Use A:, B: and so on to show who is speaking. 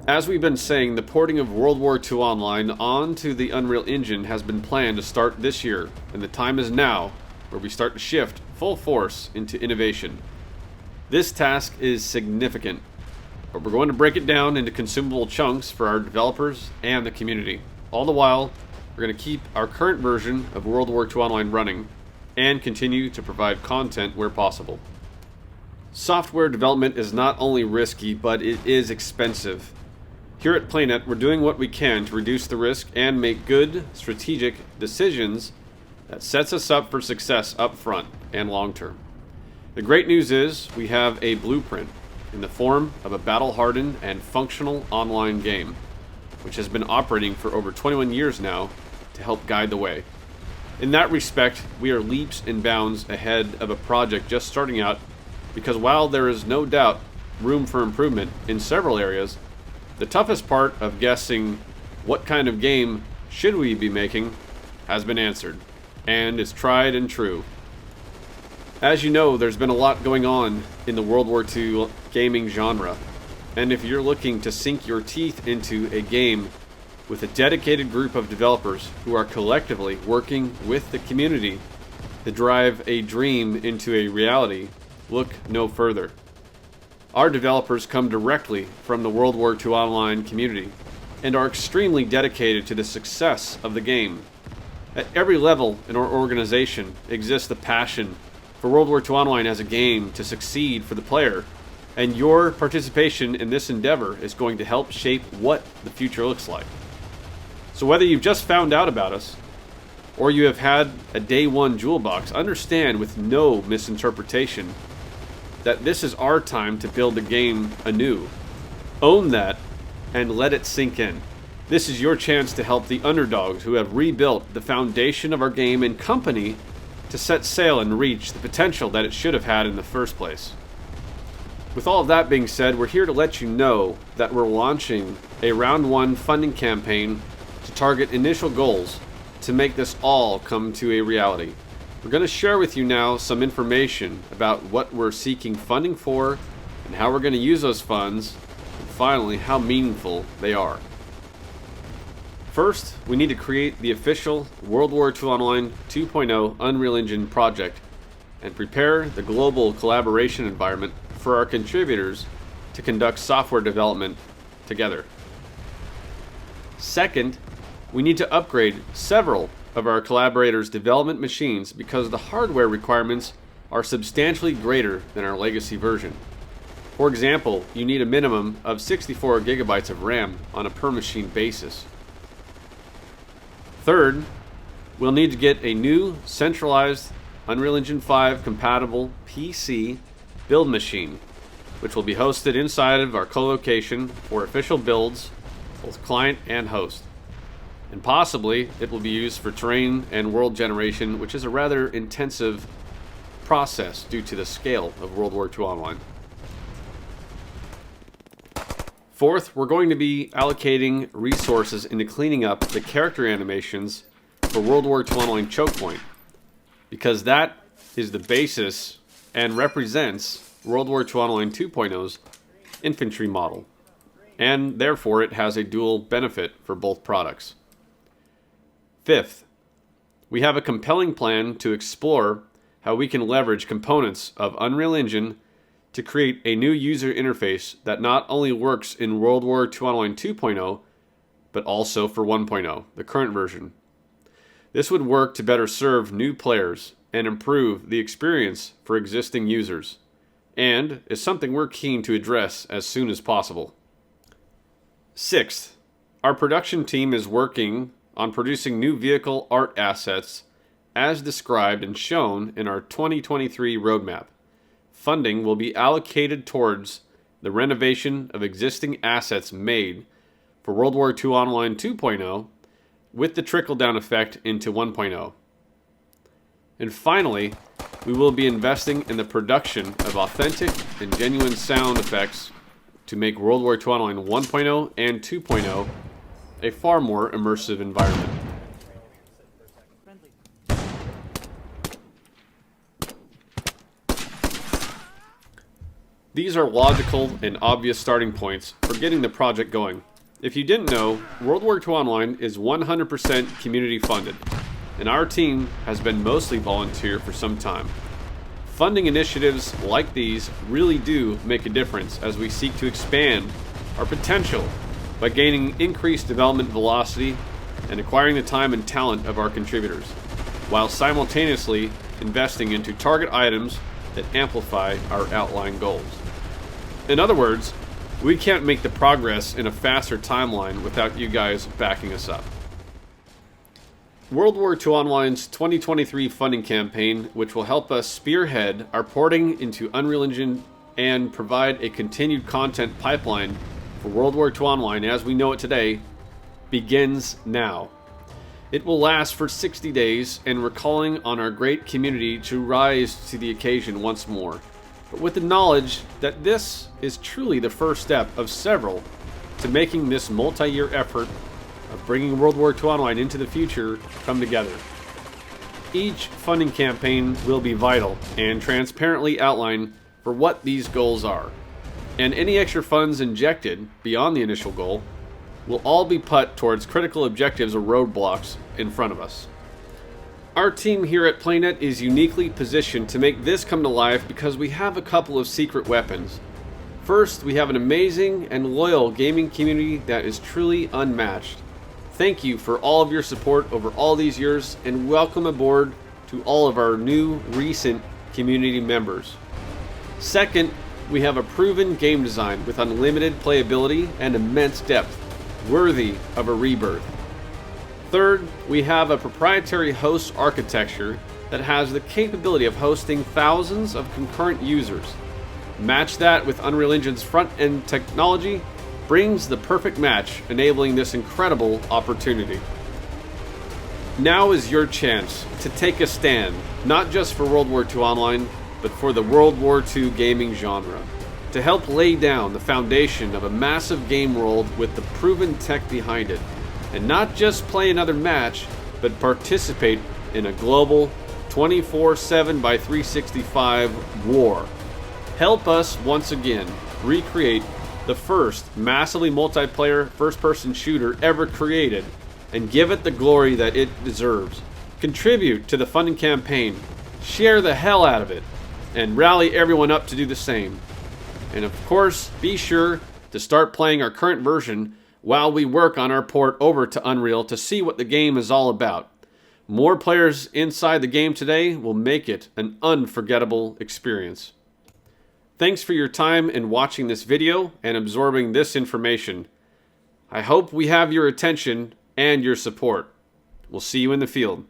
A: As we've been saying, the porting of World War II Online onto the Unreal Engine has been planned to start this year, and the time is now where we start to shift full force into innovation. This task is significant, but we're going to break it down into consumable chunks for our developers and the community. All the while, we're going to keep our current version of World War II Online running and continue to provide content where possible. Software development is not only risky, but it is expensive. Here at Playnet, we're doing what we can to reduce the risk and make good, strategic decisions that sets us up for success up front and long term. The great news is we have a blueprint in the form of a battle-hardened and functional online game, which has been operating for over 21 years now to help guide the way. In that respect, we are leaps and bounds ahead of a project just starting out, because while there is no doubt room for improvement in several areas, the toughest part of guessing what kind of game should we be making has been answered, and is tried and true. As you know, there's been a lot going on in the World War II gaming genre, and if you're looking to sink your teeth into a game with a dedicated group of developers who are collectively working with the community to drive a dream into a reality, look no further. Our developers come directly from the World War II Online community and are extremely dedicated to the success of the game. At every level in our organization exists the passion for World War II Online as a game to succeed for the player, and your participation in this endeavor is going to help shape what the future looks like. So whether you've just found out about us, or you have had a day one jewel box, understand with no misinterpretation that this is our time to build the game anew. Own that and let it sink in. This is your chance to help the underdogs who have rebuilt the foundation of our game and company to set sail and reach the potential that it should have had in the first place. With all of that being said, we're here to let you know that we're launching a round one funding campaign to target initial goals to make this all come to a reality. We're going to share with you now some information about what we're seeking funding for and how we're going to use those funds, and finally how meaningful they are. First, we need to create the official World War II Online 2.0 Unreal Engine project and prepare the global collaboration environment for our contributors to conduct software development together. Second, we need to upgrade several of our collaborators' development machines because the hardware requirements are substantially greater than our legacy version. For example, you need a minimum of 64 gigabytes of RAM on a per machine basis. Third, we'll need to get a new centralized Unreal Engine 5 compatible PC build machine, which will be hosted inside of our co-location for official builds, both client and host. And possibly it will be used for terrain and world generation, which is a rather intensive process due to the scale of World War II Online. Fourth, we're going to be allocating resources into cleaning up the character animations for World War II Online Choke Point, because that is the basis and represents World War II Online 2.0's infantry model, and therefore it has a dual benefit for both products. Fifth, we have a compelling plan to explore how we can leverage components of Unreal Engine to create a new user interface that not only works in World War II Online 2.0, but also for 1.0, the current version. This would work to better serve new players and improve the experience for existing users, and is something we're keen to address as soon as possible. Sixth, our production team is working on producing new vehicle art assets as described and shown in our 2023 roadmap. Funding will be allocated towards the renovation of existing assets made for World War II Online 2.0 with the trickle-down effect into 1.0. And finally, we will be investing in the production of authentic and genuine sound effects to make World War II Online 1.0 and 2.0 a far more immersive environment. These are logical and obvious starting points for getting the project going. If you didn't know, World War II Online is 100% community funded, and our team has been mostly volunteer for some time. Funding initiatives like these really do make a difference as we seek to expand our potential by gaining increased development velocity and acquiring the time and talent of our contributors, while simultaneously investing into target items that amplify our outlined goals. In other words, we can't make the progress in a faster timeline without you guys backing us up. World War II Online's 2023 funding campaign, which will help us spearhead our porting into Unreal Engine and provide a continued content pipeline for World War II Online as we know it today, begins now. It will last for 60 days, and we're calling on our great community to rise to the occasion once more, but with the knowledge that this is truly the first step of several to making this multi-year effort of bringing World War II Online into the future come together. Each funding campaign will be vital and transparently outline for what these goals are, and any extra funds injected beyond the initial goal will all be put towards critical objectives or roadblocks in front of us. Our team here at PlayNet is uniquely positioned to make this come to life because we have a couple of secret weapons. First, we have an amazing and loyal gaming community that is truly unmatched. Thank you for all of your support over all these years, and welcome aboard to all of our new recent community members. Second, we have a proven game design with unlimited playability and immense depth, worthy of a rebirth. Third, we have a proprietary host architecture that has the capability of hosting thousands of concurrent users. Match that with Unreal Engine's front-end technology brings the perfect match, enabling this incredible opportunity. Now is your chance to take a stand, not just for World War II Online, but for the World War II gaming genre, to help lay down the foundation of a massive game world with the proven tech behind it, and not just play another match, but participate in a global 24/7 by 365 war. Help us once again recreate the first massively multiplayer first-person shooter ever created, and give it the glory that it deserves. Contribute to the funding campaign, share the hell out of it, and rally everyone up to do the same. And of course, be sure to start playing our current version while we work on our port over to Unreal to see what the game is all about. More players inside the game today will make it an unforgettable experience. Thanks for your time in watching this video and absorbing this information. I hope we have your attention and your support. We'll see you in the field.